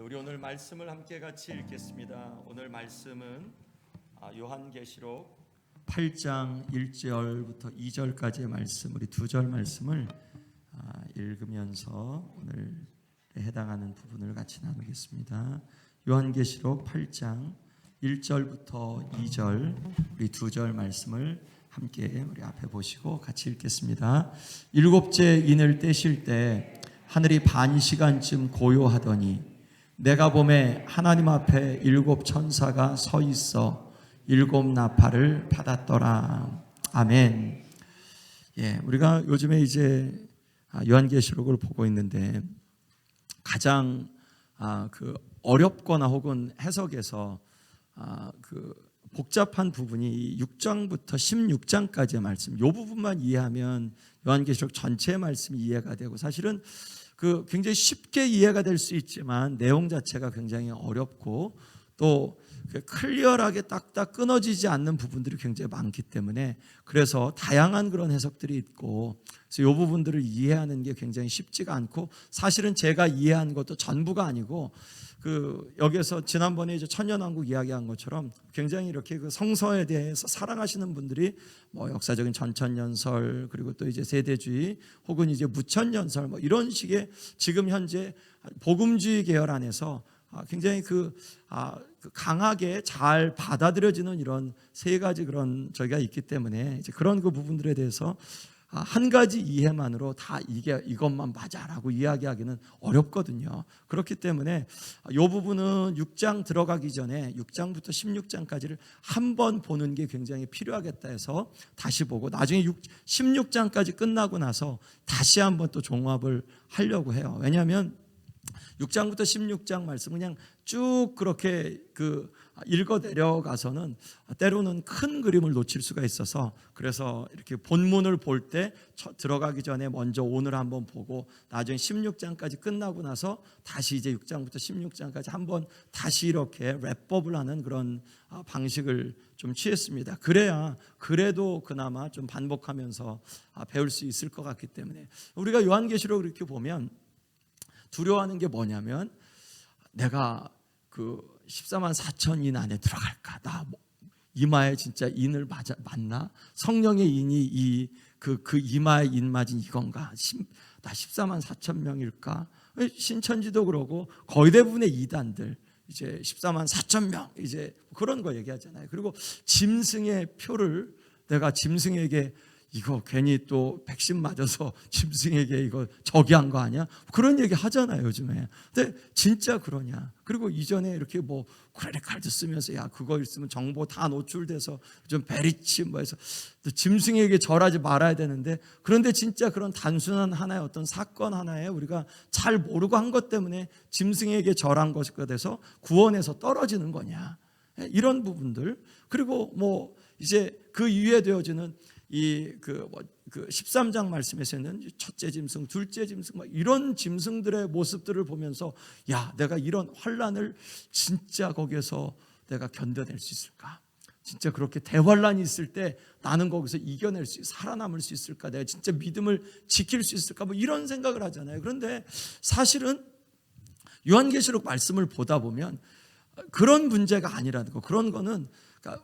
우리 오늘 말씀을 함께 같이 읽겠습니다. 오늘 말씀은 요한계시록 8장 1절부터 2절까지의 말씀, 우리 두 절 말씀을 읽으면서 오늘 해당하는 부분을 같이 나누겠습니다. 요한계시록 8장 1절부터 2절 우리 두 절 말씀을 함께 우리 앞에 보시고 같이 읽겠습니다. 일곱째 인을 떼실 때 하늘이 반 시간쯤 고요하더니 내가 보매 하나님 앞에 일곱 천사가 서 있어 일곱 나팔을 받았더라. 아멘. 우리가 요즘에 이제 요한계시록을 보고 있는데 가장 어렵거나 혹은 해석에서 복잡한 부분이 6장부터 16장까지의 말씀, 이 부분만 이해하면 요한계시록 전체의 말씀이 이해가 되고, 사실은 굉장히 쉽게 이해가 될 수 있지만 내용 자체가 굉장히 어렵고 또 클리어하게 딱딱 끊어지지 않는 부분들이 굉장히 많기 때문에, 그래서 다양한 그런 해석들이 있고, 그래서 이 부분들을 이해하는 게 굉장히 쉽지가 않고, 사실은 제가 이해한 것도 전부가 아니고, 여기서 지난번에 이제 천년왕국 이야기한 것처럼 굉장히 이렇게 성서에 대해서 사랑하시는 분들이 역사적인 전천년설, 그리고 또 이제 세대주의 혹은 이제 무천년설 이런 식의 지금 현재 복음주의 계열 안에서 굉장히 강하게 잘 받아들여지는 이런 세 가지 그런 저희가 있기 때문에, 이제 그런 부분들에 대해서 한 가지 이해만으로 다 이것만 맞아라고 이야기하기는 어렵거든요. 그렇기 때문에 이 부분은 6장 들어가기 전에 6장부터 16장까지를 한 번 보는 게 굉장히 필요하겠다 해서 다시 보고, 나중에 16장까지 끝나고 나서 다시 한번 또 종합을 하려고 해요. 왜냐하면 6장부터 16장 말씀 그냥 쭉 그렇게 읽어 내려가서는 때로는 큰 그림을 놓칠 수가 있어서, 그래서 이렇게 본문을 볼 때 들어가기 전에 먼저 오늘 한번 보고 나중에 16장까지 끝나고 나서 다시 이제 6장부터 16장까지 한번 다시 이렇게 랩업을 하는 그런 방식을 좀 취했습니다. 그래야 그래도 그나마 좀 반복하면서 배울 수 있을 것 같기 때문에, 우리가 요한계시록을 이렇게 보면 두려워하는 게 뭐냐면, 내가 14만 4천 인 안에 들어갈까? 나 이마에 진짜 인을 맞나? 성령의 인이 그 이마에 인 맞은 이건가? 나 14만 4천 명일까? 신천지도 그러고 거의 대부분의 이단들 이제 14만 4천 명 이제 그런 거 얘기하잖아요. 그리고 짐승의 표를 내가 짐승에게 이거 괜히 또 백신 맞아서 짐승에게 이거 저기한 거 아니야? 그런 얘기 하잖아요, 요즘에. 근데 진짜 그러냐? 그리고 이전에 이렇게 크레딧 카드 쓰면서 야, 그거 있으면 정보 다 노출돼서 좀 베리치 해서 짐승에게 절하지 말아야 되는데, 그런데 진짜 그런 단순한 하나의 어떤 사건 하나에 우리가 잘 모르고 한 것 때문에 짐승에게 절한 것이 돼서 구원에서 떨어지는 거냐? 이런 부분들. 그리고 이제 그 이후에 되어지는 13장 말씀에서는 첫째 짐승, 둘째 짐승 이런 짐승들의 모습들을 보면서, 야, 내가 이런 환난을 진짜 거기에서 내가 견뎌낼 수 있을까? 진짜 그렇게 대환란이 있을 때 나는 거기서 이겨낼 수, 살아남을 수 있을까? 내가 진짜 믿음을 지킬 수 있을까? 이런 생각을 하잖아요. 그런데 사실은 요한계시록 말씀을 보다 보면 그런 문제가 아니라는 거, 그런 거는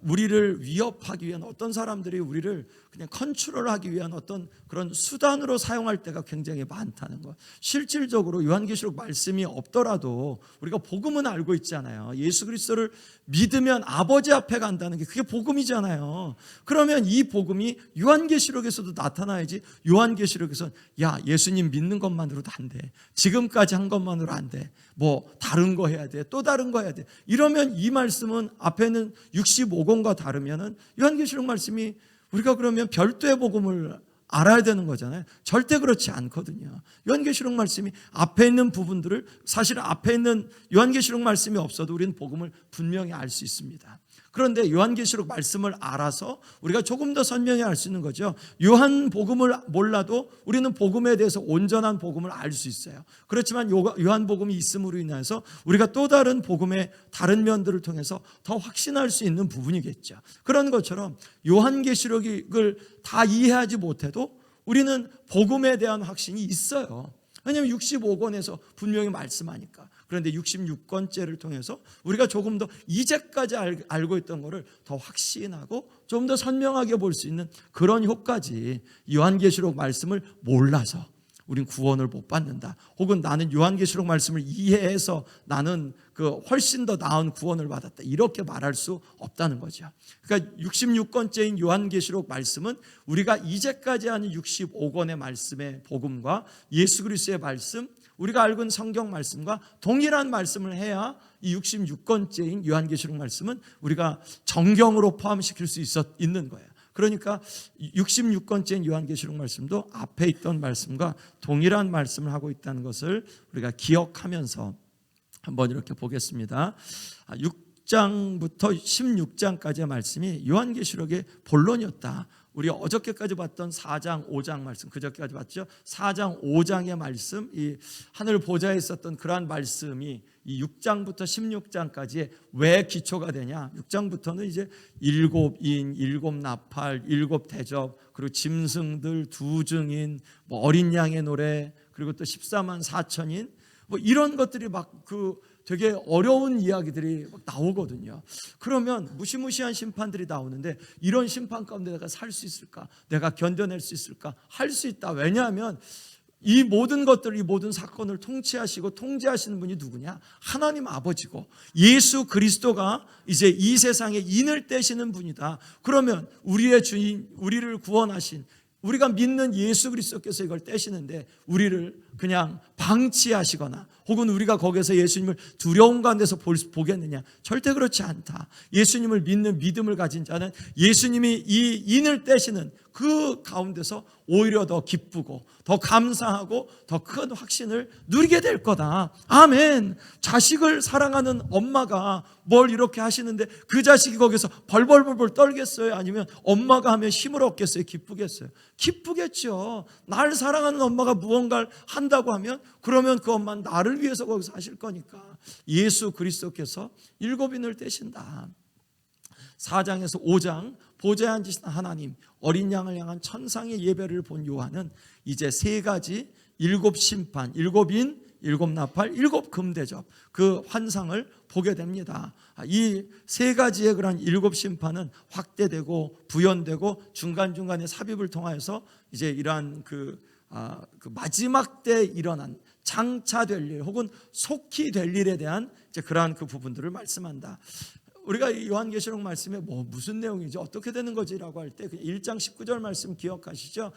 우리를 위협하기 위한, 어떤 사람들이 우리를 그냥 컨트롤하기 위한 어떤 그런 수단으로 사용할 때가 굉장히 많다는 것. 실질적으로 요한계시록 말씀이 없더라도 우리가 복음은 알고 있잖아요. 예수 그리스도를 믿으면 아버지 앞에 간다는 게 그게 복음이잖아요. 그러면 이 복음이 요한계시록에서도 나타나야지. 요한계시록에서는 야, 예수님 믿는 것만으로도 안 돼, 지금까지 한 것만으로 안 돼, 다른 거 해야 돼, 또 다른 거 해야 돼, 이러면 이 말씀은 앞에는 65권과 다르면은 요한계시록 말씀이 우리가 그러면 별도의 복음을 알아야 되는 거잖아요. 절대 그렇지 않거든요. 요한계시록 말씀이 앞에 있는 부분들을, 사실 앞에 있는 요한계시록 말씀이 없어도 우리는 복음을 분명히 알 수 있습니다. 그런데 요한계시록 말씀을 알아서 우리가 조금 더 선명히 알 수 있는 거죠. 요한복음을 몰라도 우리는 복음에 대해서 온전한 복음을 알 수 있어요. 그렇지만 요한복음이 있음으로 인해서 우리가 또 다른 복음의 다른 면들을 통해서 더 확신할 수 있는 부분이겠죠. 그런 것처럼 요한계시록을 다 이해하지 못해도 우리는 복음에 대한 확신이 있어요. 왜냐하면 65권에서 분명히 말씀하니까. 그런데 66권째를 통해서 우리가 조금 더 이제까지 알고 있던 것을 더 확신하고 좀 더 선명하게 볼 수 있는 그런 효과지. 요한계시록 말씀을 몰라서 우린 구원을 못 받는다, 혹은 나는 요한계시록 말씀을 이해해서 나는 그 훨씬 더 나은 구원을 받았다, 이렇게 말할 수 없다는 거죠. 그러니까 66권째인 요한계시록 말씀은 우리가 이제까지 하는 65권의 말씀의 복음과 예수 그리스도의 말씀, 우리가 알고 있는 성경 말씀과 동일한 말씀을 해야 이 66권째인 요한계시록 말씀은 우리가 정경으로 포함시킬 수 있는 거예요. 그러니까 66권째인 요한계시록 말씀도 앞에 있던 말씀과 동일한 말씀을 하고 있다는 것을 우리가 기억하면서 한번 이렇게 보겠습니다. 6장부터 16장까지의 말씀이 요한계시록의 본론이었다. 우리 어저께까지 봤던 4장, 5장 말씀, 그저께까지 봤죠. 4장, 5장의 말씀, 이 하늘 보좌에 있었던 그러한 말씀이 이 6장부터 16장까지의 왜 기초가 되냐? 6장부터는 이제 7인, 7나팔, 7대접, 그리고 짐승들, 2증인, 뭐 어린 양의 노래, 그리고 또 14만 4천인, 뭐 이런 것들이 막 되게 어려운 이야기들이 막 나오거든요. 그러면 무시무시한 심판들이 나오는데 이런 심판 가운데 내가 살 수 있을까? 내가 견뎌낼 수 있을까? 할 수 있다. 왜냐하면 이 모든 것들, 이 모든 사건을 통치하시고 통제하시는 분이 누구냐? 하나님 아버지고 예수 그리스도가 이제 이 세상에 인을 떼시는 분이다. 그러면 우리의 주인, 우리를 구원하신, 우리가 믿는 예수 그리스도께서 이걸 떼시는데 우리를 그냥 방치하시거나 혹은 우리가 거기서 예수님을 두려움 가운데서 보겠느냐? 절대 그렇지 않다. 예수님을 믿는 믿음을 가진 자는 예수님이 이 인을 떼시는 그 가운데서 오히려 더 기쁘고 더 감사하고 더 큰 확신을 누리게 될 거다. 아멘. 자식을 사랑하는 엄마가 뭘 이렇게 하시는데 그 자식이 거기서 벌벌벌 떨겠어요? 아니면 엄마가 하면 힘을 얻겠어요? 기쁘겠어요? 기쁘겠죠. 날 사랑하는 엄마가 무언가를 한다고 하면 그러면 그 엄마는 나를 위해서 거기서 하실 거니까. 예수 그리스도께서 7인을 떼신다. 4장에서 5장 보좌에 앉으신 하나님, 어린 양을 향한 천상의 예배를 본 요한은 이제 3가지 7심판, 7인, 7나팔, 7금대접 그 환상을 보게 됩니다. 이 3가지의 그런 7심판은 확대되고 부연되고 중간중간에 삽입을 통하여서 이제 이러한 그 마지막 때 일어난 장차될 일 혹은 속히 될 일에 대한 이제 그러한 그 부분들을 말씀한다. 우리가 요한계시록 말씀에 무슨 내용이지 어떻게 되는 거지라고 할 때 1장 19절 말씀 기억하시죠?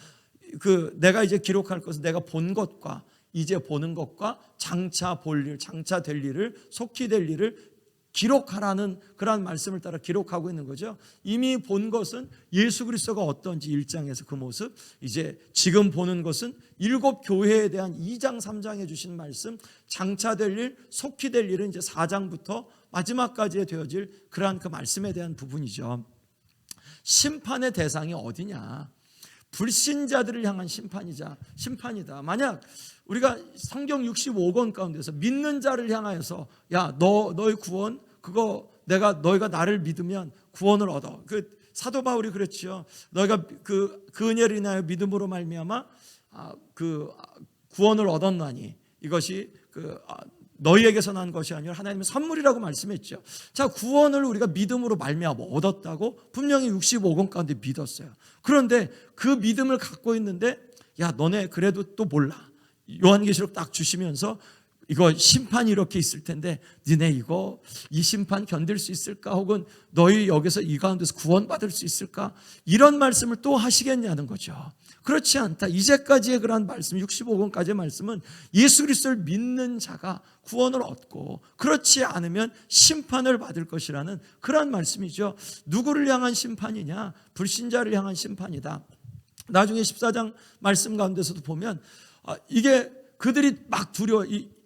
내가 이제 기록할 것은 내가 본 것과 이제 보는 것과 장차 볼 일, 장차 될 일을, 속히 될 일을 기록하라는 그러한 말씀을 따라 기록하고 있는 거죠. 이미 본 것은 예수 그리스도가 어떤지 1장에서 그 모습, 이제 지금 보는 것은 7 교회에 대한 2장 3장에 주신 말씀, 장차 될 일, 속히 될 일은 이제 4장부터 마지막까지 되어질 그러한 그 말씀에 대한 부분이죠. 심판의 대상이 어디냐? 불신자들을 향한 심판이다. 만약 우리가 성경 65권 가운데서 믿는 자를 향하여서 야, 너의 구원 그거 너희가 나를 믿으면 구원을 얻어. 그 사도 바울이 그랬죠. 너희가 그 은혜를 인하여 믿음으로 말미암아 그 구원을 얻었나니 이것이 너희에게서 난 것이 아니라 하나님의 선물이라고 말씀했죠. 자, 구원을 우리가 믿음으로 말미암아 얻었다고 분명히 65권 가운데 믿었어요. 그런데 그 믿음을 갖고 있는데 야, 너네 그래도 또 몰라. 요한계시록 딱 주시면서 이거 심판이 이렇게 있을 텐데 니네 이 심판 견딜 수 있을까? 혹은 너희 여기서 이 가운데서 구원받을 수 있을까? 이런 말씀을 또 하시겠냐는 거죠. 그렇지 않다. 이제까지의 그러한 말씀, 65권까지의 말씀은 예수 그리스도를 믿는 자가 구원을 얻고 그렇지 않으면 심판을 받을 것이라는 그러한 말씀이죠. 누구를 향한 심판이냐? 불신자를 향한 심판이다. 나중에 14장 말씀 가운데서도 보면 이게 그들이 막 두려워.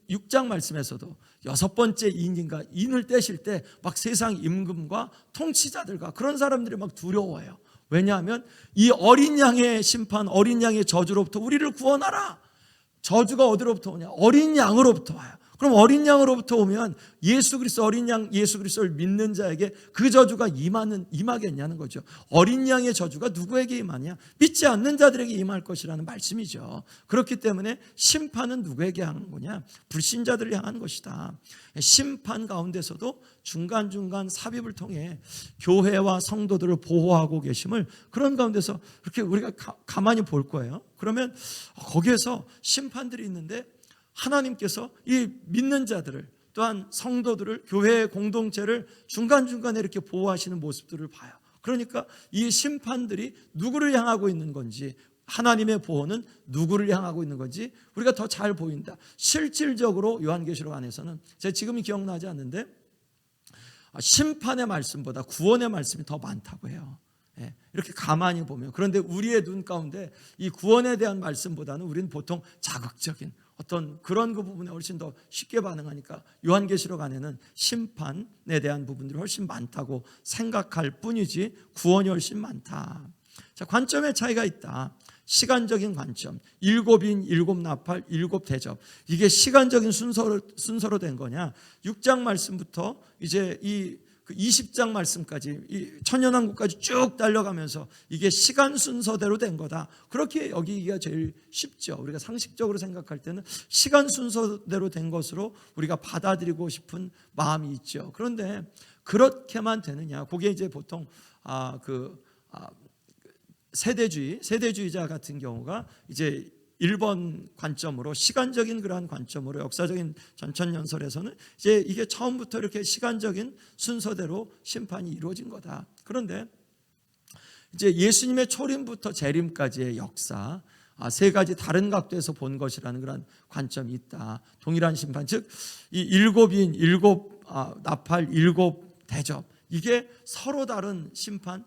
6장 말씀에서도 6번째 인을 떼실 때 막 세상 임금과 통치자들과 그런 사람들이 막 두려워해요. 왜냐하면 이 어린 양의 심판, 어린 양의 저주로부터 우리를 구원하라. 저주가 어디로부터 오냐? 어린 양으로부터 와요. 그럼 어린 양으로부터 오면 예수 그리스도 어린 양 예수 그리스도를 믿는 자에게 그 저주가 임하겠냐는 거죠. 어린 양의 저주가 누구에게 임하냐? 믿지 않는 자들에게 임할 것이라는 말씀이죠. 그렇기 때문에 심판은 누구에게 향한 거냐? 불신자들을 향한 것이다. 심판 가운데서도 중간중간 삽입을 통해 교회와 성도들을 보호하고 계심을 그런 가운데서 이렇게 우리가 가만히 볼 거예요. 그러면 거기에서 심판들이 있는데 하나님께서 이 믿는 자들을 또한 성도들을 교회의 공동체를 중간중간에 이렇게 보호하시는 모습들을 봐요. 그러니까 이 심판들이 누구를 향하고 있는 건지, 하나님의 보호는 누구를 향하고 있는 건지 우리가 더 잘 보인다. 실질적으로 요한계시록 안에서는 제가 지금이 기억나지 않는데 심판의 말씀보다 구원의 말씀이 더 많다고 해요. 이렇게 가만히 보면. 그런데 우리의 눈 가운데 이 구원에 대한 말씀보다는 우리는 보통 자극적인 어떤 그런 그 부분에 훨씬 더 쉽게 반응하니까 요한계시록 안에는 심판에 대한 부분들이 훨씬 많다고 생각할 뿐이지 구원이 훨씬 많다. 자, 관점의 차이가 있다. 시간적인 관점, 7인, 7나팔, 7대접. 이게 시간적인 순서로 된 거냐? 6장 말씀부터 이제 이 20장 말씀까지 이 천년왕국까지 쭉 달려가면서 이게 시간 순서대로 된 거다. 그렇게 여기기가 제일 쉽죠. 우리가 상식적으로 생각할 때는 시간 순서대로 된 것으로 우리가 받아들이고 싶은 마음이 있죠. 그런데 그렇게만 되느냐? 그게 이제 보통 세대주의자 같은 경우가 이제 1번 관점으로 시간적인 그러한 관점으로 역사적인 전천연설에서는 이제 이게 처음부터 이렇게 시간적인 순서대로 심판이 이루어진 거다. 그런데 이제 예수님의 초림부터 재림까지의 역사 세 가지 다른 각도에서 본 것이라는 그런 관점이 있다. 동일한 심판, 즉 이 7인, 7나팔, 7대접 이게 서로 다른 심판,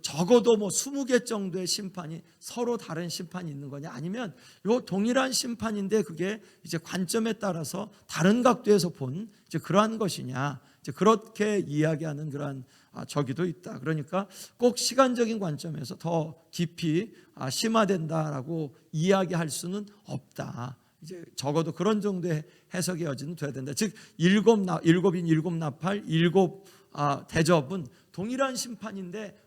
적어도 20개 정도의 심판이 서로 다른 심판이 있는 거냐? 아니면 요 동일한 심판인데 그게 이제 관점에 따라서 다른 각도에서 본 이제 그러한 것이냐? 이제 그렇게 이야기하는 그러한 저기도 있다. 그러니까 꼭 시간적인 관점에서 더 깊이 심화된다라고 이야기할 수는 없다. 이제 적어도 그런 정도의 해석의 여지는 돼야 된다. 즉 7인, 7나팔, 7대접은 동일한 심판인데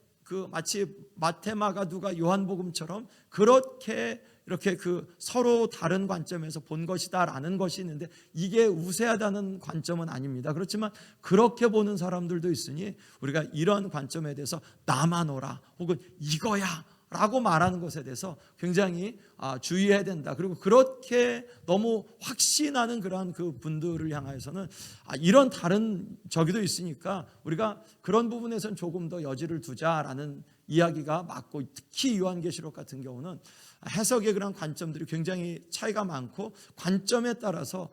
마치 마태마가 누가 요한복음처럼 그렇게 이렇게 서로 다른 관점에서 본 것이다라는 것이 있는데 이게 우세하다는 관점은 아닙니다. 그렇지만 그렇게 보는 사람들도 있으니 우리가 이런 관점에 대해서 나만 오라 혹은 이거야 라고 말하는 것에 대해서 굉장히 주의해야 된다. 그리고 그렇게 너무 확신하는 그러한 그 분들을 향해서는 이런 다른 저기도 있으니까 우리가 그런 부분에서는 조금 더 여지를 두자라는 이야기가 맞고, 특히 요한계시록 같은 경우는 해석의 그런 관점들이 굉장히 차이가 많고 관점에 따라서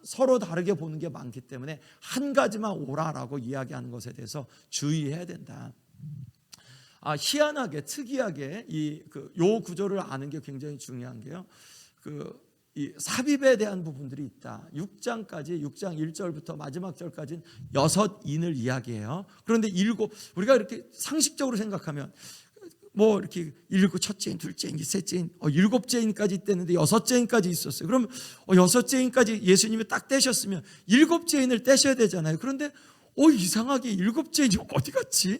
서로 다르게 보는 게 많기 때문에 한 가지만 오라라고 이야기하는 것에 대해서 주의해야 된다. 희한하게 특이하게 요 구조를 아는 게 굉장히 중요한 게요. 이 삽입에 대한 부분들이 있다. 6장 1절부터 마지막 절까지는 6인을 이야기해요. 그런데 우리가 이렇게 상식적으로 생각하면 이렇게 첫째인, 둘째인, 셋째인, 7째인까지 있댔는데 6째인까지 있었어요. 그럼 6째인까지 예수님이 딱 떼셨으면 7째인을 떼셔야 되잖아요. 그런데 이상하게 7째인이 어디 갔지?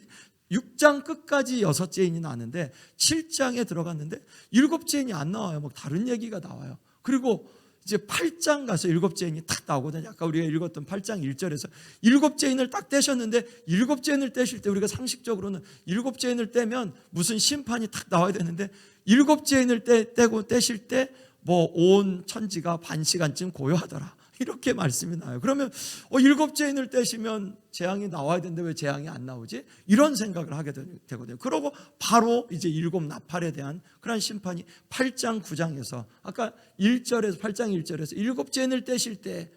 6장 끝까지 6째인이 나왔는데 7장에 들어갔는데 7째인이 안 나와요. 다른 얘기가 나와요. 그리고 이제 8장 가서 7째인이 딱 나오거든요. 아까 우리가 읽었던 8장 1절에서 7째인을 딱 떼셨는데 7째인을 떼실 때 우리가 상식적으로는 7째인을 떼면 무슨 심판이 딱 나와야 되는데 7째인을 떼실 때 온 천지가 반 시간쯤 고요하더라. 이렇게 말씀이 나요. 그러면 7째인을 떼시면 재앙이 나와야 되는데 왜 재앙이 안 나오지? 이런 생각을 하게 되거든요. 그러고 바로 이제 7나팔에 대한 그런 심판이 8장 9장에서 아까 8장 1절에서 7째인을 떼실 때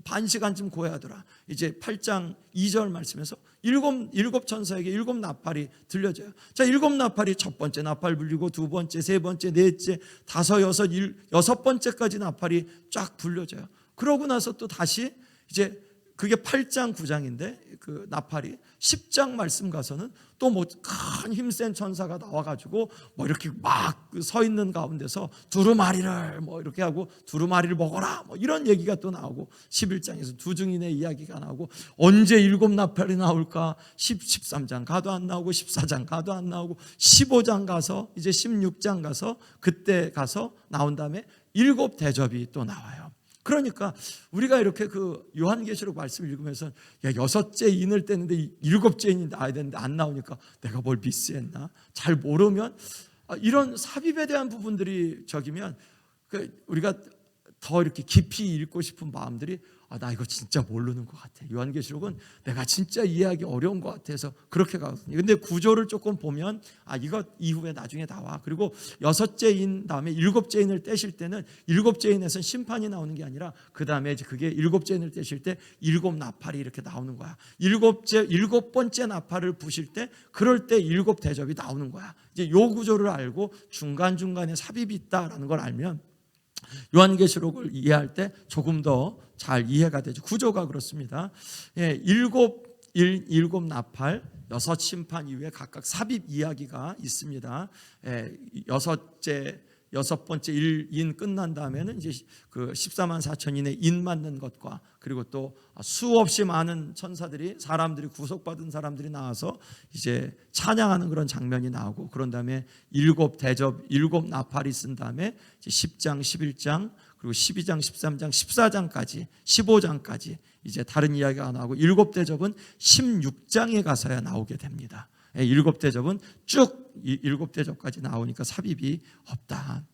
반 시간쯤 고야하더라. 이제 8장 2절 말씀에서 일곱 천사에게 7나팔이 들려져요. 자, 7나팔이 첫 번째 나팔 불리고 두 번째, 세 번째, 넷째, 다섯, 여섯 번째까지 나팔이 쫙 불려져요. 그러고 나서 또 다시 이제 그게 8장 9장인데 그 나팔이 10장 말씀 가서는 또 뭐 큰 힘센 천사가 나와가지고 뭐 이렇게 막 서 있는 가운데서 두루마리를 뭐 이렇게 하고 두루마리를 먹어라 뭐 이런 얘기가 또 나오고 11장에서 두 증인의 이야기가 나오고 언제 7 나팔이 나올까 13장 가도 안 나오고 14장 가도 안 나오고 15장 가서 이제 16장 가서 그때 가서 나온 다음에 7 대접이 또 나와요. 그러니까 우리가 이렇게 그 요한계시록 말씀을 읽으면서 야 6째 인을 떼는데 7째 인이 나와야 되는데 안 나오니까 내가 뭘 미스했나? 잘 모르면 이런 삽입에 대한 부분들이 적이면 우리가 더 이렇게 깊이 읽고 싶은 마음들이 나 이거 진짜 모르는 것 같아. 요한계시록은 내가 진짜 이해하기 어려운 것 같아서 그렇게 가거든요. 근데 구조를 조금 보면 이거 이후에 나중에 나와. 그리고 6째 인 다음에 7째 인을 떼실 때는 7째 인에서는 심판이 나오는 게 아니라 그 다음에 이제 그게 7째 인을 떼실 때 7 나팔이 이렇게 나오는 거야. 7번째 나팔을 부실 때 그럴 때 7 대접이 나오는 거야. 이제 요 구조를 알고 중간중간에 삽입이 있다라는 걸 알면 요한계시록을 이해할 때 조금 더 잘 이해가 되죠. 구조가 그렇습니다. 7 나팔, 6 심판 이후에 각각 삽입 이야기가 있습니다. 6번째 인 끝난 다음에는 이제 그 14만 4천인의 인 맞는 것과 그리고 또 수없이 많은 천사들이 사람들이 구속받은 사람들이 나와서 이제 찬양하는 그런 장면이 나오고 그런 다음에 7 대접 7 나팔이 쓴 다음에 이제 10장 11장 그리고 12장 13장 14장까지 15장까지 이제 다른 이야기가 나오고 7 대접은 16장에 가서야 나오게 됩니다. 7 대접은 쭉 7 대접까지 나오니까 삽입이 없다.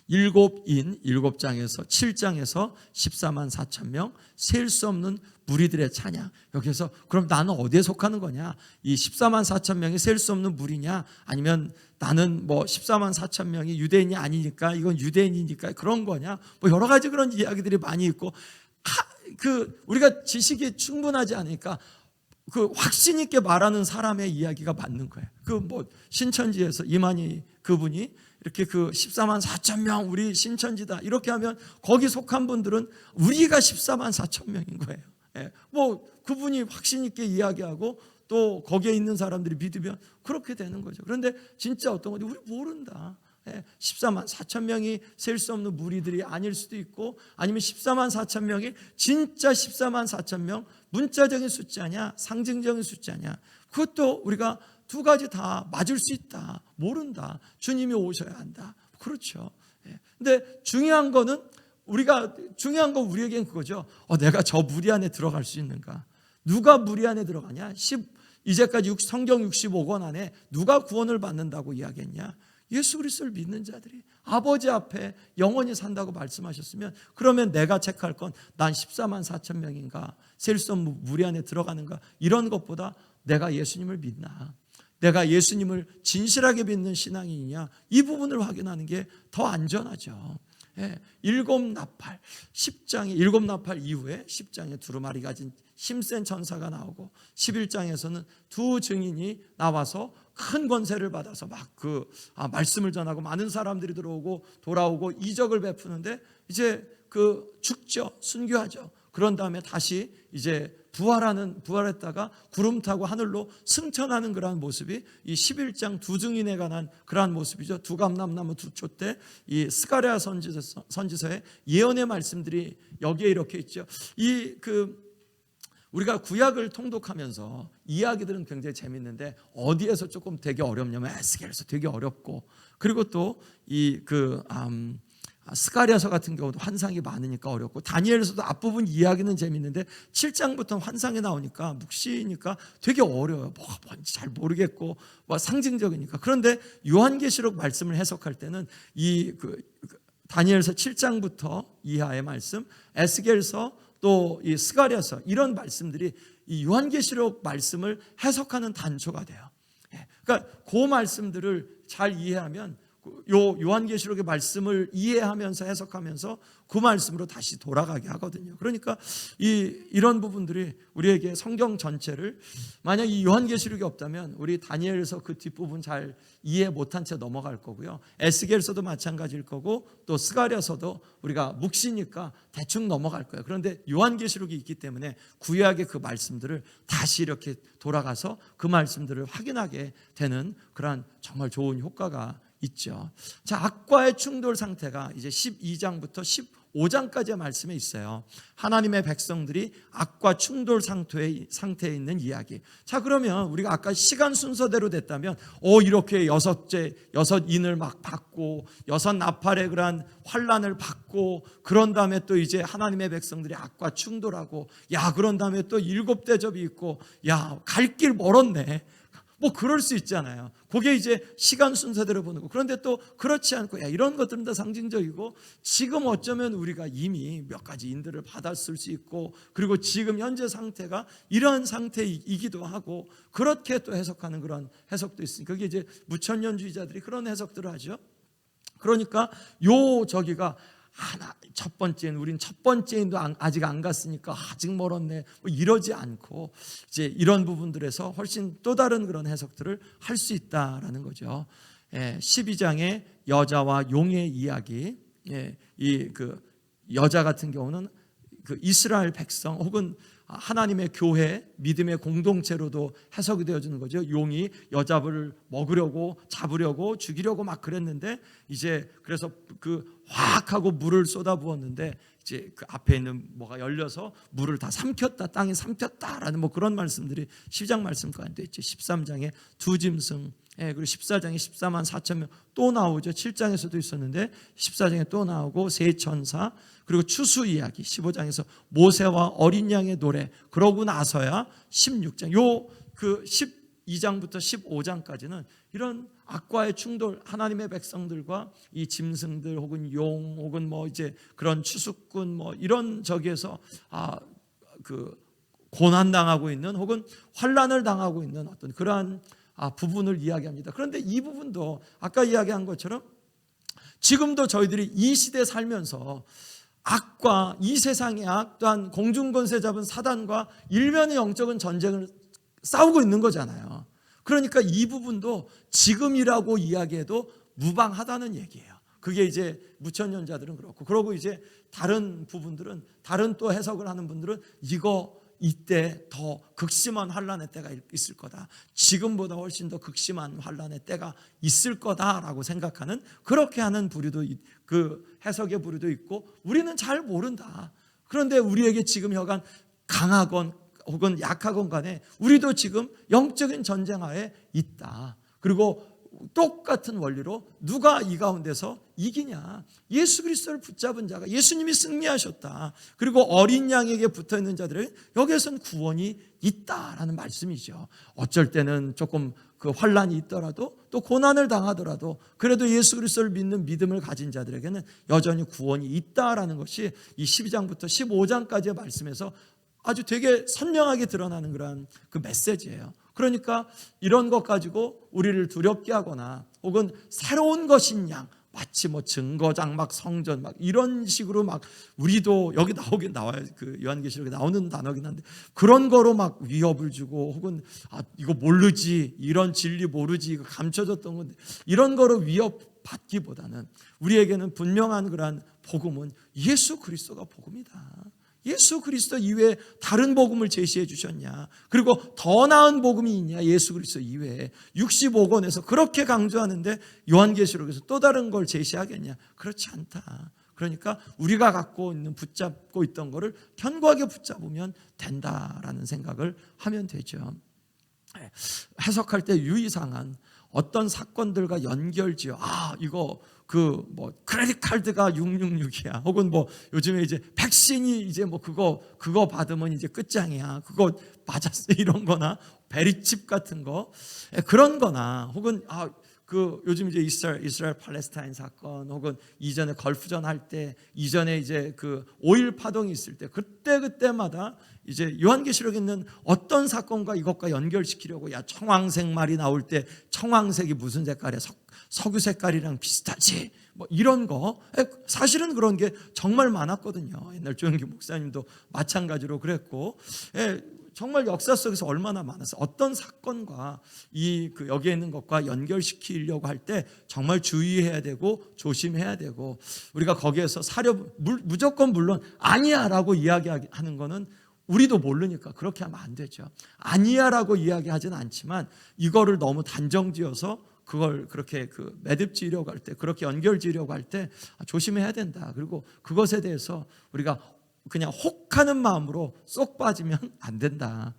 7인 7장에서 7장에서 14만 4천 명 셀 수 없는 무리들의 찬양. 여기서 그럼 나는 어디에 속하는 거냐? 이 14만 4천 명이 셀 수 없는 무리냐? 아니면 나는 뭐 14만 4천 명이 유대인이 아니니까 이건 유대인이니까 그런 거냐? 뭐 여러 가지 그런 이야기들이 많이 있고 우리가 지식이 충분하지 않으니까 그 확신 있게 말하는 사람의 이야기가 맞는 거예요. 그 뭐 신천지에서 이만희 그분이 이렇게 그 14만 4천 명 우리 신천지다 이렇게 하면 거기 속한 분들은 우리가 14만 4천 명인 거예요. 뭐 그분이 확신 있게 이야기하고 또 거기에 있는 사람들이 믿으면 그렇게 되는 거죠. 그런데 진짜 어떤 건지 우리 모른다. 14만 4천 명이 셀 수 없는 무리들이 아닐 수도 있고 아니면 14만 4천 명이 진짜 14만 4천 명 문자적인 숫자냐 상징적인 숫자냐 그것도 우리가 두 가지 다 맞을 수 있다. 모른다. 주님이 오셔야 한다. 그렇죠. 근데 중요한 건 우리에겐 그거죠. 내가 저 무리 안에 들어갈 수 있는가? 누가 무리 안에 들어가냐? 이제까지 성경 65권 안에 누가 구원을 받는다고 이야기했냐? 예수 그리스도를 믿는 자들이 아버지 앞에 영원히 산다고 말씀하셨으면 그러면 내가 체크할 건 난 14만 4천 명인가? 셀 수 없는 무리 안에 들어가는가? 이런 것보다 내가 예수님을 믿나? 내가 예수님을 진실하게 믿는 신앙이냐? 이 부분을 확인하는 게 더 안전하죠. 7 나팔 10장에 7 나팔 이후에 10장에 두루마리 가진 힘센 천사가 나오고 11장에서는 두 증인이 나와서 큰 권세를 받아서 막 말씀을 전하고 많은 사람들이 들어오고 돌아오고 이적을 베푸는데 이제 죽죠. 순교하죠. 그런 다음에 다시 이제 부활했다가 구름 타고 하늘로 승천하는 그러한 모습이 이 11장 두 증인에 관한 그러한 모습이죠. 두감람나무 두 초 때 이 스가랴 선지서의 예언의 말씀들이 여기에 이렇게 있죠. 우리가 구약을 통독하면서 이야기들은 굉장히 재밌는데 어디에서 조금 되게 어렵냐면 에스겔에서 되게 어렵고 그리고 또 스가랴서 같은 경우도 환상이 많으니까 어렵고 다니엘에서도 앞부분 이야기는 재밌는데 7장부터 환상이 나오니까 묵시니까 되게 어려워요. 뭐가 뭔지 잘 모르겠고 상징적이니까. 그런데 요한계시록 말씀을 해석할 때는 다니엘서 7장부터 이하의 말씀, 에스겔서 또 이 스가랴서 이런 말씀들이 이 요한계시록 말씀을 해석하는 단초가 돼요. 그러니까 그 말씀들을 잘 이해하면 요 요한계시록의 말씀을 이해하면서 해석하면서 그 말씀으로 다시 돌아가게 하거든요. 그러니까 이런 부분들이 우리에게 성경 전체를, 만약 이 요한계시록이 없다면 우리 다니엘서 그 뒷부분 잘 이해 못한 채 넘어갈 거고요. 에스겔서도 마찬가지일 거고, 또 스가랴서도 우리가 묵시니까 대충 넘어갈 거예요. 그런데 요한계시록이 있기 때문에 구약의 그 말씀들을 다시 이렇게 돌아가서 그 말씀들을 확인하게 되는 그러한 정말 좋은 효과가 있죠. 자, 악과의 충돌 상태가 이제 12장부터 15장까지의 말씀에 있어요. 하나님의 백성들이 악과 충돌 상태에 있는 이야기. 자, 그러면 우리가 아까 시간 순서대로 됐다면 이렇게 여섯 인을 막 받고 여섯 나팔의 그러한 환란을 받고, 그런 다음에 또 이제 하나님의 백성들이 악과 충돌하고, 그런 다음에 또 7 대접이 있고, 갈 길 멀었네, 뭐 그럴 수 있잖아요. 그게 이제 시간 순서대로 보는 거. 그런데 또 그렇지 않고, 이런 것들은 다 상징적이고, 지금 어쩌면 우리가 이미 몇 가지 인들을 받았을 수 있고, 그리고 지금 현재 상태가 이러한 상태이기도 하고, 그렇게 또 해석하는 그런 해석도 있으니까, 그게 이제 무천년주의자들이 그런 해석들을 하죠. 그러니까 저기가 첫 번째는, 우린 첫 번째인도 아직 안 갔으니까 아직 멀었네, 뭐 이러지 않고, 이제 이런 부분들에서 훨씬 또 다른 그런 해석들을 할 수 있다라는 거죠. 12장의 여자와 용의 이야기, 그 여자 같은 경우는 그 이스라엘 백성 혹은 하나님의 교회, 믿음의 공동체로도 해석이 되어지는 거죠. 용이 여자를 먹으려고, 잡으려고, 죽이려고 막 그랬는데, 이제 그래서 그 확 하고 물을 쏟아부었는데, 이제 그 앞에 있는 뭐가 열려서 물을 다 삼켰다, 땅에 삼켰다라는 뭐 그런 말씀들이 12장 말씀 가운데 있죠. 13장에 두 짐승, 그리고 14장에 14만 4천 명 또 나오죠. 7장에서도 있었는데 14장에 또 나오고, 세 천사, 그리고 추수 이야기 15장에서 모세와 어린 양의 노래, 그러고 나서야 16장, 그 12장부터 15장까지는 이런 악과의 충돌, 하나님의 백성들과 이 짐승들 혹은 용 혹은 뭐 이제 그런 추수꾼 뭐 이런 저기에서 그 고난 당하고 있는 혹은 환난을 당하고 있는 어떤 그러한 부분을 이야기합니다. 그런데 이 부분도 아까 이야기한 것처럼 지금도 저희들이 이 시대에 살면서 악과 이 세상의 악, 또한 공중권세 잡은 사단과 일면의 영적인 전쟁을 싸우고 있는 거잖아요. 그러니까 이 부분도 지금이라고 이야기해도 무방하다는 얘기예요. 그게 이제 무천년자들은 그렇고, 그러고 이제 다른 부분들은, 다른 또 해석을 하는 분들은 이때 더 극심한 환란의 때가 있을 거다, 지금보다 훨씬 더 극심한 환란의 때가 있을 거다라고 생각하는, 그렇게 하는 부류도, 그 해석의 부류도 있고, 우리는 잘 모른다. 그런데 우리에게 지금 여간 강하건 혹은 약하건 간에 우리도 지금 영적인 전쟁하에 있다. 그리고 똑같은 원리로 누가 이 가운데서 이기냐? 예수 그리스도를 붙잡은 자가, 예수님이 승리하셨다. 그리고 어린 양에게 붙어있는 자들에게 여기에선 구원이 있다라는 말씀이죠. 어쩔 때는 조금 그 환란이 있더라도, 또 고난을 당하더라도, 그래도 예수 그리스도를 믿는 믿음을 가진 자들에게는 여전히 구원이 있다라는 것이 이 12장부터 15장까지의 말씀에서 아주 되게 선명하게 드러나는 그런 그 메시지예요. 그러니까 이런 것 가지고 우리를 두렵게 하거나 혹은 새로운 것인 양, 마치 뭐 증거장 막 성전 막 이런 식으로 막, 우리도 여기 나와요. 그 요한계시록에 나오는 단어긴 한데, 그런 거로 막 위협을 주고, 혹은 이거 모르지, 이런 진리 모르지, 이거 감춰졌던 건데, 이런 거로 위협받기보다는 우리에게는 분명한 그러한 복음은 예수 그리스도가 복음이다. 예수 그리스도 이외에 다른 복음을 제시해 주셨냐? 그리고 더 나은 복음이 있냐? 예수 그리스도 이외에 65권에서 그렇게 강조하는데 요한계시록에서 또 다른 걸 제시하겠냐? 그렇지 않다. 그러니까 우리가 갖고 있는, 붙잡고 있던 거를 견고하게 붙잡으면 된다라는 생각을 하면 되죠. 해석할 때 유의사항은 어떤 사건들과 연결지어, 이거 그 뭐 크레딧 카드가 666이야, 혹은 뭐 요즘에 이제 백신이 이제 뭐 그거 받으면 이제 끝장이야, 그거 맞았어, 이런 거나 베리칩 같은 거, 그런 거나, 혹은 그 요즘 이제 이스라엘 팔레스타인 사건 혹은 이전에 걸프전 할 때 이전에 이제 그 5.1 파동이 있을 때 그때마다 이제 요한계시록에 있는 어떤 사건과 이것과 연결시키려고 야 청황색 말이 나올 때 청황색이 무슨 색깔이야? 석유 색깔이랑 비슷하지? 뭐 이런 거 사실은 그런 게 정말 많았거든요. 옛날 조영기 목사님도 마찬가지로 그랬고 정말 역사 속에서 얼마나 많았어요. 어떤 사건과 그 여기에 있는 것과 연결시키려고 할 때 정말 주의해야 되고 조심해야 되고 우리가 거기에서 무조건 물론 아니야라고 이야기하는 거는 우리도 모르니까 그렇게 하면 안 되죠. 아니야라고 이야기하지는 않지만 이거를 너무 단정지어서 그걸 그렇게 매듭지으려고 할 때 그렇게 연결지으려고 할 때 조심해야 된다. 그리고 그것에 대해서 우리가 그냥 혹하는 마음으로 쏙 빠지면 안 된다.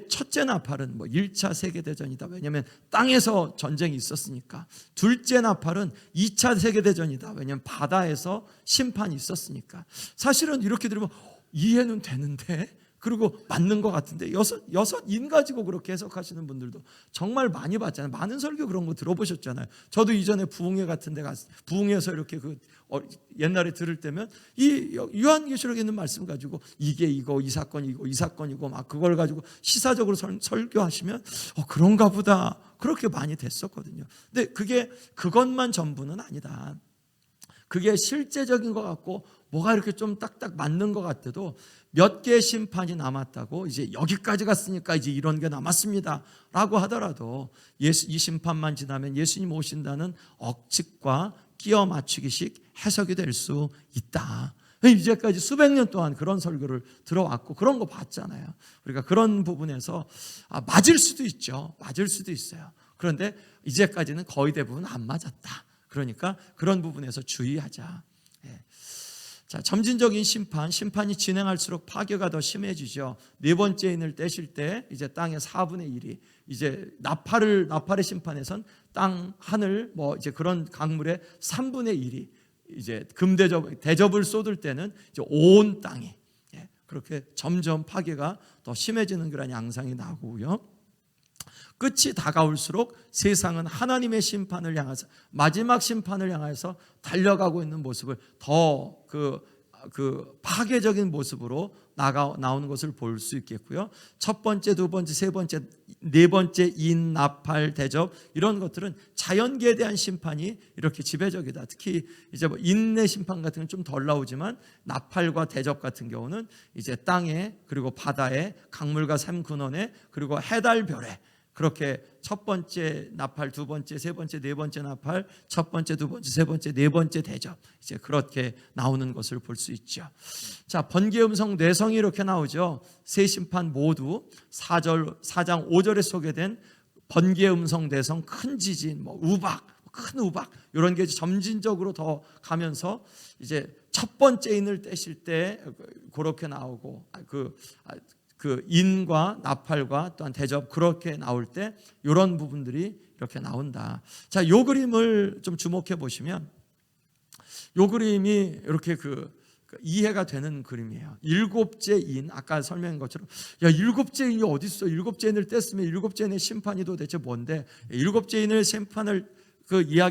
첫째 나팔은 1차 세계대전이다. 왜냐하면 땅에서 전쟁이 있었으니까. 둘째 나팔은 2차 세계대전이다. 왜냐하면 바다에서 심판이 있었으니까. 사실은 이렇게 들으면 이해는 되는데 그리고 맞는 것 같은데 여섯 인 가지고 그렇게 해석하시는 분들도 정말 많이 봤잖아요. 많은 설교 그런 거 들어보셨잖아요. 저도 이전에 부흥회 같은 데 부흥회에서 이렇게 옛날에 들을 때면 이 요한계시록에 있는 말씀 가지고 이게 이거 이 사건이고 이 사건이고 막 그걸 가지고 시사적으로 설교하시면 그런가 보다 그렇게 많이 됐었거든요. 근데 그것만 전부는 아니다. 그게 실제적인 것 같고 뭐가 이렇게 좀 딱딱 맞는 것 같아도 몇 개의 심판이 남았다고 이제 여기까지 갔으니까 이제 이런 게 남았습니다 라고 하더라도 이 심판만 지나면 예수님 오신다는 억측과 끼워 맞추기식 해석이 될 수 있다. 이제까지 수백 년 동안 그런 설교를 들어왔고 그런 거 봤잖아요. 우리가 그런 부분에서 맞을 수도 있죠. 맞을 수도 있어요. 그런데 이제까지는 거의 대부분 안 맞았다. 그러니까 그런 부분에서 주의하자. 자, 점진적인 심판이 진행할수록 파괴가 더 심해지죠. 네 번째 인을 떼실 때 이제 땅의 4분의 1이 이제 나팔의 심판에선 땅, 하늘 이제 그런 강물의 3분의 1이 이제 대접을 쏟을 때는 이제 온 땅이 그렇게 점점 파괴가 더 심해지는 그런 양상이 나오고요. 끝이 다가올수록 세상은 하나님의 심판을 향해서 마지막 심판을 향해서 달려가고 있는 모습을 더 파괴적인 모습으로 나오는 것을 볼 수 있겠고요. 첫 번째, 두 번째, 세 번째, 네 번째 인, 나팔, 대접 이런 것들은 자연계에 대한 심판이 이렇게 지배적이다. 특히 이제 인내 심판 같은 건 좀 덜 나오지만 나팔과 대접 같은 경우는 이제 땅에 그리고 바다에 강물과 샘 근원에 그리고 해달 별에 그렇게 첫 번째 나팔, 두 번째, 세 번째, 네 번째 나팔, 첫 번째, 두 번째, 세 번째, 네 번째 대접 이제 그렇게 나오는 것을 볼 수 있죠. 자, 번개 음성 뇌성이 이렇게 나오죠. 세 심판 모두 4장 5절에 소개된 번개 음성 뇌성, 큰 지진, 큰 우박 이런 게 점진적으로 더 가면서 이제 첫 번째 인을 떼실 때 그렇게 나오고 그 인과 나팔과 또한 대접 그렇게 나올 때 이런 부분들이 이렇게 나온다. 자, 요 그림을 좀 주목해 보시면 요 그림이 이렇게 이해가 되는 그림이에요. 일곱째 인, 아까 설명한 것처럼 일곱째 인이 어디 있어? 일곱째 인을 뗐으면 일곱째 인의 심판이 도대체 뭔데? 일곱째 인을 심판을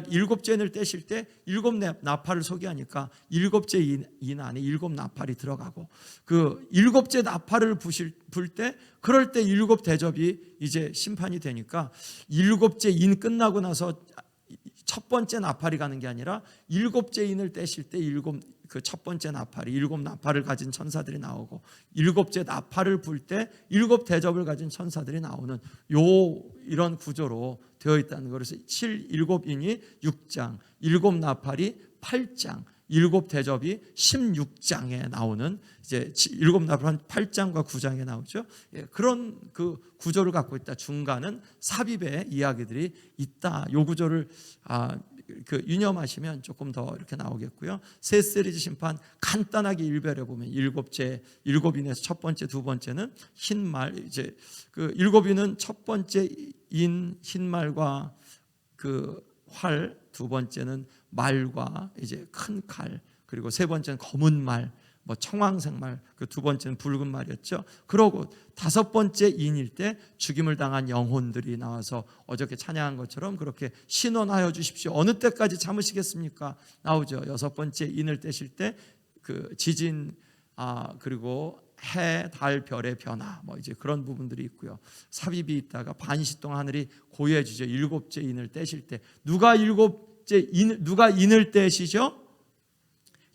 일곱째 인을 떼실 때 일곱 나팔을 소개하니까 일곱째 인 안에 일곱 나팔이 들어가고 그 일곱째 나팔을 불 때 그럴 때 일곱 대접이 이제 심판이 되니까 일곱째 인 끝나고 나서 첫 번째 나팔이 가는 게 아니라 일곱째 인을 떼실 때 첫 번째 나팔이 일곱 나팔을 가진 천사들이 나오고 일곱째 나팔을 불 때 일곱 대접을 가진 천사들이 나오는 이런 구조로 되어 있다는 것을 7인이 6장, 일곱 나팔이 8장, 일곱 대접이 16장에 나오는 이제 일곱 나팔은 8장과 9장에 나오죠. 그런 그 구조를 갖고 있다. 중간은 삽입의 이야기들이 있다. 이 구조를 유념하시면 조금 더 이렇게 나오겠고요. 세 시리즈 심판 간단하게 일별해 보면 일곱인에서 첫 번째, 두 번째는 흰말 이제 일곱인은 첫 번째 인 흰말과 활, 두 번째는 말과 이제 큰 칼, 그리고 세 번째는 검은 말, 뭐 청황색 말, 그 두 번째는 붉은 말이었죠. 그러고 다섯 번째 인일 때 죽임을 당한 영혼들이 나와서 어저께 찬양한 것처럼 그렇게 신원하여 주십시오. 어느 때까지 참으시겠습니까? 나오죠. 여섯 번째 인을 떼실 때 그 지진, 그리고 해, 달, 별의 변화, 뭐 이제 그런 부분들이 있고요. 삽입이 있다가 반시 동안 하늘이 고요해지죠. 일곱째 인을 떼실 때 누가 인을 떼시죠?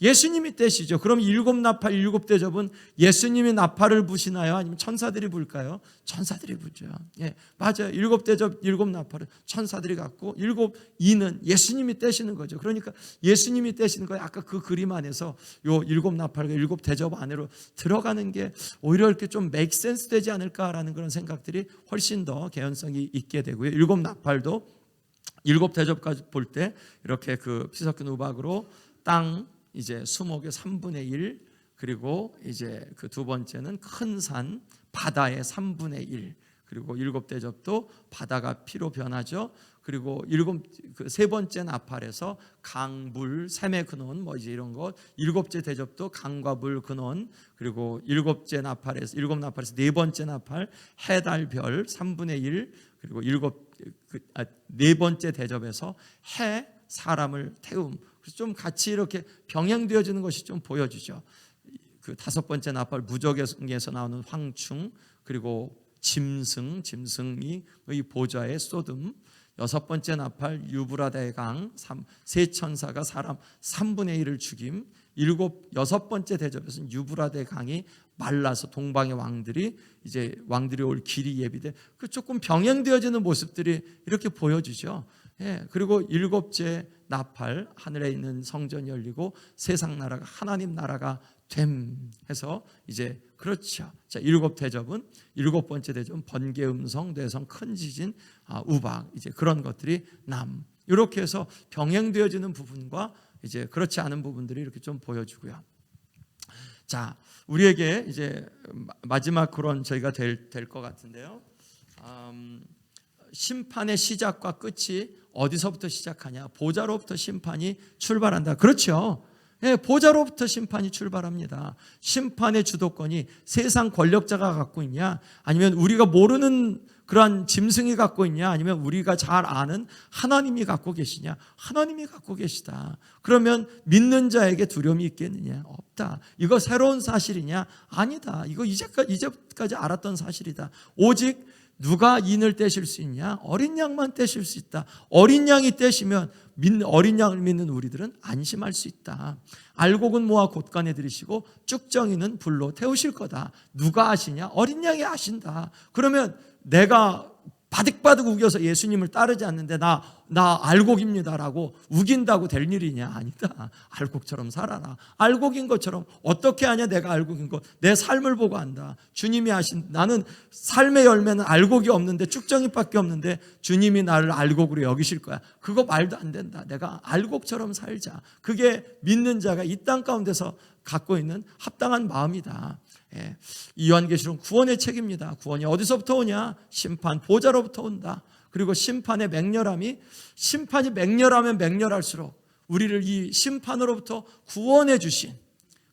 예수님이 떼시죠. 그럼 일곱 나팔, 일곱 대접은 예수님이 나팔을 부시나요? 아니면 천사들이 불까요? 천사들이 부죠. 예, 맞아요. 일곱 대접, 일곱 나팔은 천사들이 갖고 일곱 인은 예수님이 떼시는 거죠. 그러니까 예수님이 떼시는 거예요. 아까 그 그림 안에서 요 일곱 나팔과 일곱 대접 안으로 들어가는 게 오히려 이렇게 좀 make sense 되지 않을까라는 그런 생각들이 훨씬 더 개연성이 있게 되고요. 일곱 나팔도 일곱 대접까지 볼 때 이렇게 그 피 섞인 우박으로 땅 이제 수목의 3분의 1, 그리고 이제 그 두 번째는 큰 산 바다의 3분의 1, 그리고 일곱 대접도 바다가 피로 변하죠. 그리고 세 번째 나팔에서 강, 물, 샘의 근원, 뭐 이제 이런 것. 일곱째 대접도 강과 물 근원. 그리고 일곱 나팔에서 네 번째 나팔 해, 달, 별 3분의 1. 그리고 네 번째 대접에서 해, 사람을 태움. 그래서 좀 같이 이렇게 병행되어지는 것이 좀 보여지죠. 그 다섯 번째 나팔 무적에서 나오는 황충, 그리고 짐승이 의 보좌에 쏟음. 여섯 번째 나팔 유브라데 강, 세 천사가 사람 3분의 1을 죽임. 여섯 번째 대접에서는 유브라데 강이 말라서 동방의 왕들이 올 길이 예비돼. 그 조금 병행되어지는 모습들이 이렇게 보여지죠. 예, 그리고 일곱째 나팔 하늘에 있는 성전이 열리고 세상 나라가 하나님 나라가 됨 해서 이제 그렇죠. 자, 일곱 번째 대접은 번개, 음성, 뇌성, 큰 지진, 우박, 이제 그런 것들이 이렇게 해서 병행되어지는 부분과 이제 그렇지 않은 부분들이 이렇게 좀 보여주고요. 자, 우리에게 이제 마지막 그런 저희가 될 것 같은데요. 심판의 시작과 끝이 어디서부터 시작하냐? 보좌로부터 심판이 출발한다. 그렇죠. 예, 보좌로부터 심판이 출발합니다. 심판의 주도권이 세상 권력자가 갖고 있냐? 아니면 우리가 모르는 그러한 짐승이 갖고 있냐? 아니면 우리가 잘 아는 하나님이 갖고 계시냐? 하나님이 갖고 계시다. 그러면 믿는 자에게 두려움이 있겠느냐? 없다. 이거 새로운 사실이냐? 아니다. 이거 이제까지 알았던 사실이다. 오직 누가 인을 떼실 수 있냐? 어린 양만 떼실 수 있다. 어린 양이 떼시면 어린 양을 믿는 우리들은 안심할 수 있다. 알곡은 모아 곳간에 들이시고 쭉정이는 불로 태우실 거다. 누가 아시냐? 어린 양이 아신다. 그러면 내가 바득바득 우겨서 예수님을 따르지 않는데 나 알곡입니다라고 우긴다고 될 일이냐? 아니다. 알곡처럼 살아라. 알곡인 것처럼 어떻게 하냐? 내가 알곡인 것. 내 삶을 보고 안다. 주님이 하신, 나는 삶의 열매는 알곡이 없는데 쭉정이밖에 없는데 주님이 나를 알곡으로 여기실 거야. 그거 말도 안 된다. 내가 알곡처럼 살자. 그게 믿는 자가 이 땅 가운데서 갖고 있는 합당한 마음이다. 예. 이 요한계시록은 구원의 책입니다. 구원이 어디서부터 오냐? 심판, 보좌로부터 온다. 그리고 심판의 맹렬함이, 심판이 맹렬하면 맹렬할수록 우리를 이 심판으로부터 구원해 주신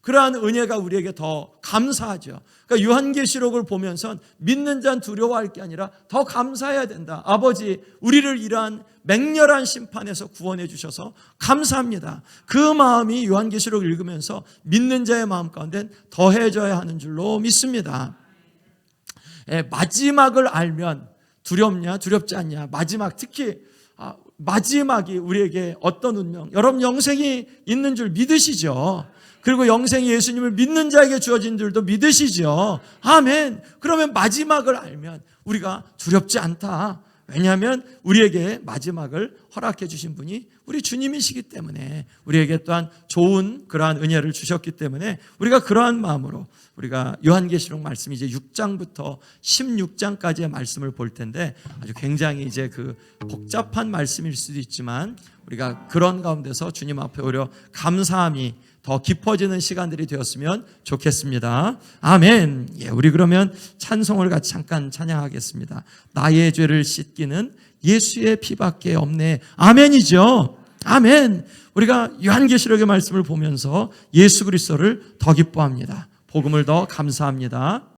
그러한 은혜가 우리에게 더 감사하죠. 그러니까 요한계시록을 보면서 믿는 자는 두려워할 게 아니라 더 감사해야 된다. 아버지, 우리를 이러한 맹렬한 심판에서 구원해 주셔서 감사합니다. 그 마음이 요한계시록을 읽으면서 믿는 자의 마음 가운데 더해져야 하는 줄로 믿습니다. 마지막을 알면 두렵냐? 두렵지 않냐? 마지막, 특히 마지막이 우리에게 어떤 운명, 여러분 영생이 있는 줄 믿으시죠? 그리고 영생이 예수님을 믿는 자에게 주어진 줄도 믿으시죠? 아멘. 그러면 마지막을 알면 우리가 두렵지 않다. 왜냐하면 우리에게 마지막을 허락해 주신 분이 우리 주님이시기 때문에, 우리에게 또한 좋은 그러한 은혜를 주셨기 때문에 우리가 그러한 마음으로, 우리가 요한계시록 말씀이 이제 6장부터 16장까지의 말씀을 볼 텐데 아주 굉장히 이제 그 복잡한 말씀일 수도 있지만 우리가 그런 가운데서 주님 앞에 오려 감사함이 더 깊어지는 시간들이 되었으면 좋겠습니다. 아멘. 예, 우리 그러면 찬송을 같이 잠깐 찬양하겠습니다. 나의 죄를 씻기는 예수의 피밖에 없네. 아멘이죠. 아멘. 우리가 요한계시록의 말씀을 보면서 예수 그리스도를 더 기뻐합니다. 복음을 더 감사합니다.